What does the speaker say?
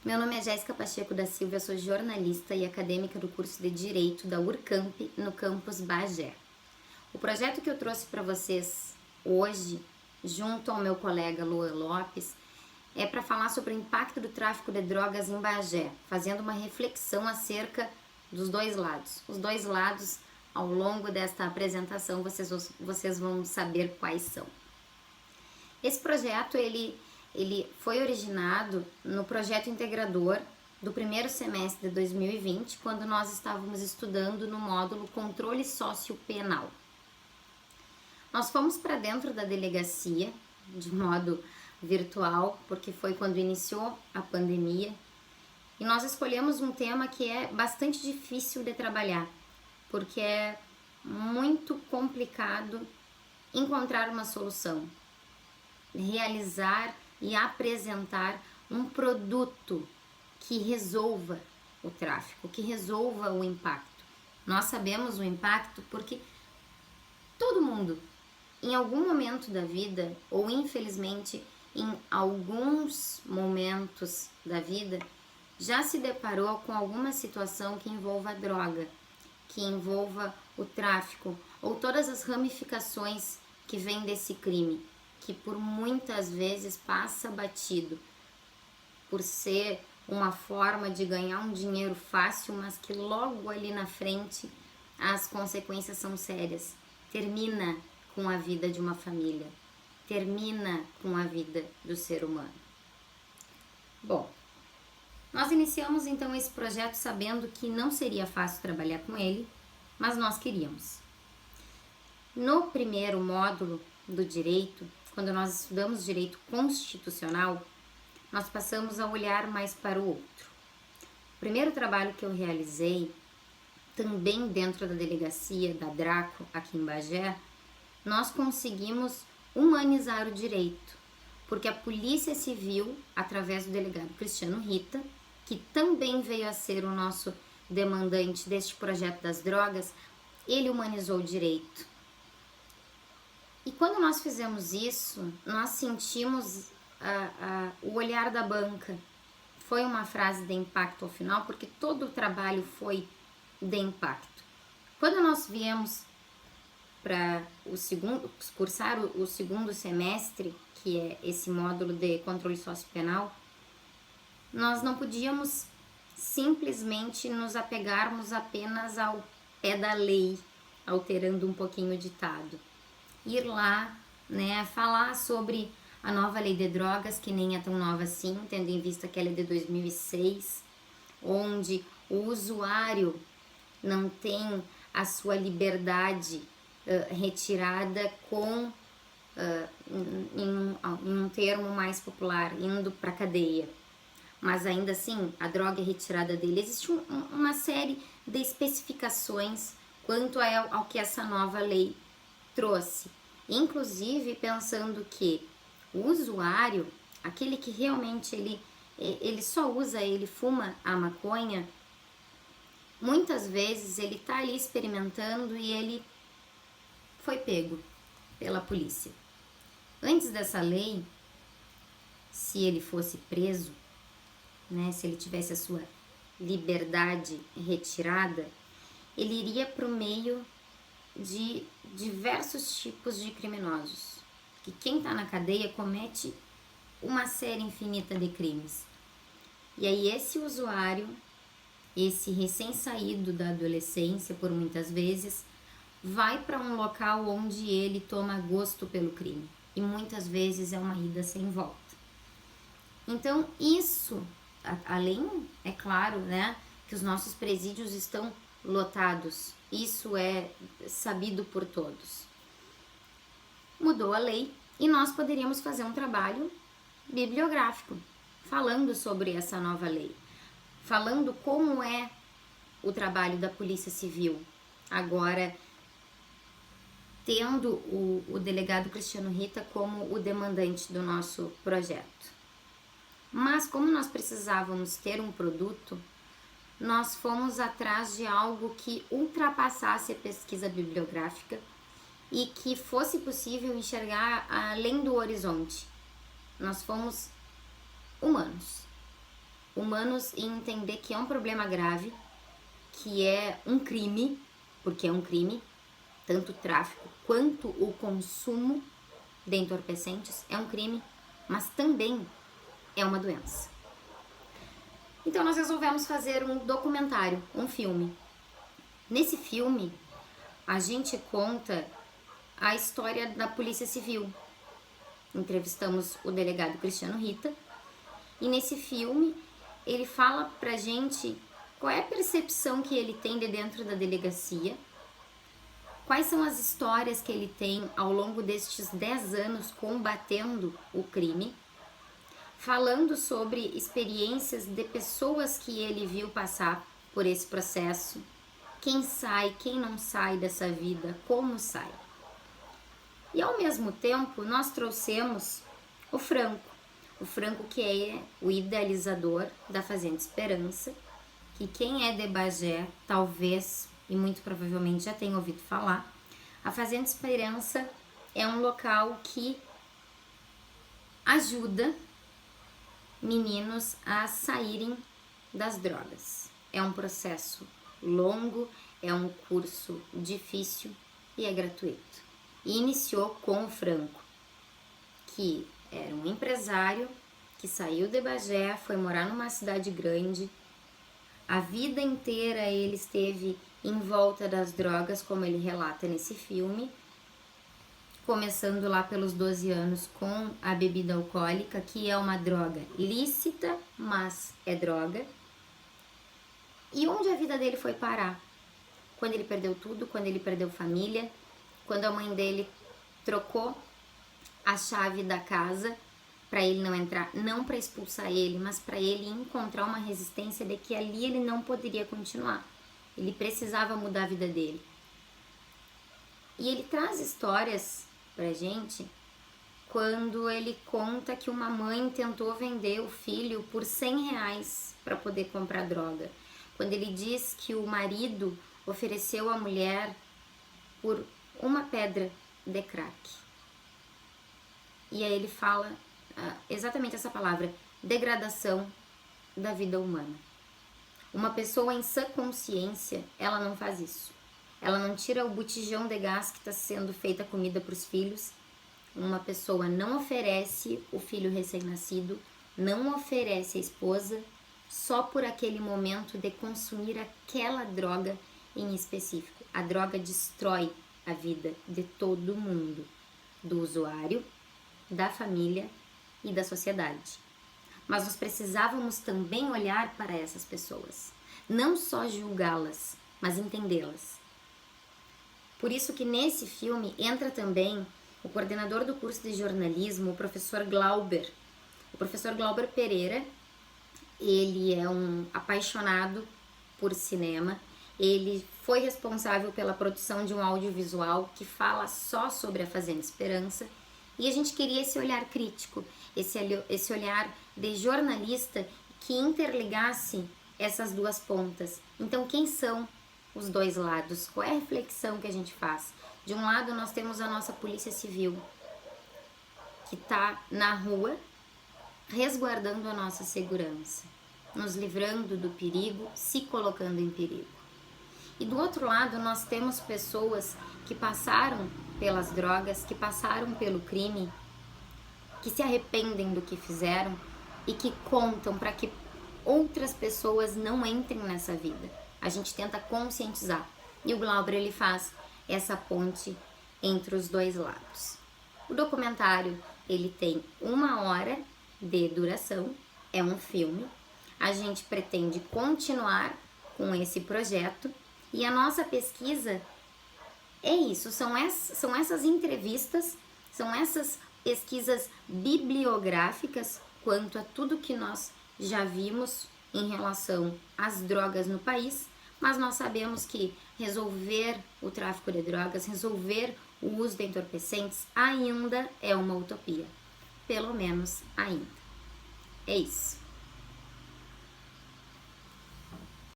Meu nome é Jéssica Pacheco da Silva, eu sou jornalista e acadêmica do curso de Direito da Urcamp, no campus Bagé. O projeto que eu trouxe para vocês hoje, junto ao meu colega Luan Lopes, é para falar sobre o impacto do tráfico de drogas em Bagé, fazendo uma reflexão acerca dos dois lados. Os dois lados, ao longo desta apresentação, vocês vão saber quais são. Esse projeto, ele foi originado no projeto integrador do primeiro semestre de 2020, quando nós estávamos estudando no módulo Controle Sociopenal. Nós fomos para dentro da delegacia, de modo virtual, porque foi quando iniciou a pandemia, e nós escolhemos um tema que é bastante difícil de trabalhar, porque é muito complicado encontrar uma solução, realizar e apresentar um produto que resolva o tráfico, que resolva o impacto. Nós sabemos o impacto porque todo mundo, em algum momento da vida, ou infelizmente em alguns momentos da vida, já se deparou com alguma situação que envolva droga, que envolva o tráfico, ou todas as ramificações que vêm desse crime, que por muitas vezes passa batido, por ser uma forma de ganhar um dinheiro fácil, mas que logo ali na frente as consequências são sérias. Termina com a vida de uma família, termina com a vida do ser humano. Bom, nós iniciamos então esse projeto sabendo que não seria fácil trabalhar com ele, mas nós queríamos. No primeiro módulo do direito, quando nós estudamos direito constitucional, nós passamos a olhar mais para o outro. O primeiro trabalho que eu realizei, também dentro da delegacia da Draco, aqui em Bagé, nós conseguimos humanizar o direito, porque a Polícia Civil, através do delegado Cristiano Rita, que também veio a ser o nosso demandante deste projeto das drogas, ele humanizou o direito. E quando nós fizemos isso, nós sentimos o olhar da banca. Foi uma frase de impacto ao final, porque todo o trabalho foi de impacto. Quando nós viemos para cursar o segundo semestre, que é esse módulo de controle sociopenal, nós não podíamos simplesmente nos apegarmos apenas ao pé da lei, alterando um pouquinho o ditado. Ir lá, né, falar sobre a nova lei de drogas, que nem é tão nova assim, tendo em vista que ela é de 2006, onde o usuário não tem a sua liberdade retirada com, em um termo mais popular, indo para a cadeia. Mas ainda assim, a droga é retirada dele. Existe uma série de especificações quanto ao que essa nova lei trouxe, inclusive pensando que o usuário, aquele que realmente ele só usa, ele fuma a maconha, muitas vezes ele tá ali experimentando e ele foi pego pela polícia. Antes dessa lei, se ele fosse preso, né, se ele tivesse a sua liberdade retirada, ele iria para o meio de diversos tipos de criminosos, que quem está na cadeia comete uma série infinita de crimes. E aí esse usuário, esse recém-saído da adolescência, por muitas vezes, vai para um local onde ele toma gosto pelo crime, e muitas vezes é uma ida sem volta. Então isso, além, é claro, né, que os nossos presídios estão lotados, isso é sabido por todos. Mudou a lei e nós poderíamos fazer um trabalho bibliográfico, falando sobre essa nova lei, falando como é o trabalho da Polícia Civil, agora tendo o delegado Cristiano Rita como o demandante do nosso projeto. Mas como nós precisávamos ter um produto, nós fomos atrás de algo que ultrapassasse a pesquisa bibliográfica e que fosse possível enxergar além do horizonte. Nós fomos humanos. humanos em entender que é um problema grave, que é um crime, porque é um crime, tanto o tráfico quanto o consumo de entorpecentes é um crime, mas também é uma doença. Então nós resolvemos fazer um documentário, um filme. Nesse filme, a gente conta a história da Polícia Civil. Entrevistamos o delegado Cristiano Rita, e nesse filme ele fala pra gente qual é a percepção que ele tem de dentro da delegacia, quais são as histórias que ele tem ao longo destes 10 anos combatendo o crime, falando sobre experiências de pessoas que ele viu passar por esse processo, quem sai, quem não sai dessa vida, como sai. E ao mesmo tempo nós trouxemos o Franco que é o idealizador da Fazenda Esperança, que quem é de Bagé talvez e muito provavelmente já tenha ouvido falar. A Fazenda Esperança é um local que ajuda meninos a saírem das drogas. É um processo longo, é um curso difícil e é gratuito. E iniciou com o Franco, que era um empresário que saiu de Bagé, foi morar numa cidade grande. A vida inteira ele esteve em volta das drogas, como ele relata nesse filme, começando lá pelos 12 anos com a bebida alcoólica, que é uma droga lícita, mas é droga. E onde a vida dele foi parar? Quando ele perdeu tudo, quando ele perdeu família, quando a mãe dele trocou a chave da casa para ele não entrar, não para expulsar ele, mas para ele encontrar uma resistência de que ali ele não poderia continuar. Ele precisava mudar a vida dele. E ele traz histórias pra gente quando ele conta que uma mãe tentou vender o filho por R$100 para poder comprar droga. Quando ele diz que o marido ofereceu à mulher por uma pedra de crack. E aí ele fala exatamente essa palavra, degradação da vida humana. Uma pessoa em sã consciência, ela não faz isso. Ela não tira o botijão de gás que está sendo feita comida para os filhos. Uma pessoa não oferece o filho recém-nascido, não oferece a esposa, só por aquele momento de consumir aquela droga em específico. A droga destrói a vida de todo mundo, do usuário, da família e da sociedade. Mas nós precisávamos também olhar para essas pessoas, não só julgá-las, mas entendê-las. Por isso que nesse filme entra também o coordenador do curso de jornalismo, o professor Glauber. O professor Glauber Pereira, ele é um apaixonado por cinema, ele foi responsável pela produção de um audiovisual que fala só sobre a Fazenda Esperança, e a gente queria esse olhar crítico, esse olhar de jornalista que interligasse essas duas pontas. Então, quem são os dois lados? Qual é a reflexão que a gente faz? De um lado, nós temos a nossa Polícia Civil, que está na rua, resguardando a nossa segurança, nos livrando do perigo, se colocando em perigo. E do outro lado, nós temos pessoas que passaram pelas drogas, que passaram pelo crime, que se arrependem do que fizeram e que contam para que outras pessoas não entrem nessa vida. A gente tenta conscientizar. E o Glauber, ele faz essa ponte entre os dois lados. O documentário, ele tem 1 hora de duração, é um filme. A gente pretende continuar com esse projeto e a nossa pesquisa é isso, são essas entrevistas, são essas pesquisas bibliográficas quanto a tudo que nós já vimos em relação às drogas no país, mas nós sabemos que resolver o tráfico de drogas, resolver o uso de entorpecentes ainda é uma utopia, pelo menos ainda. É isso.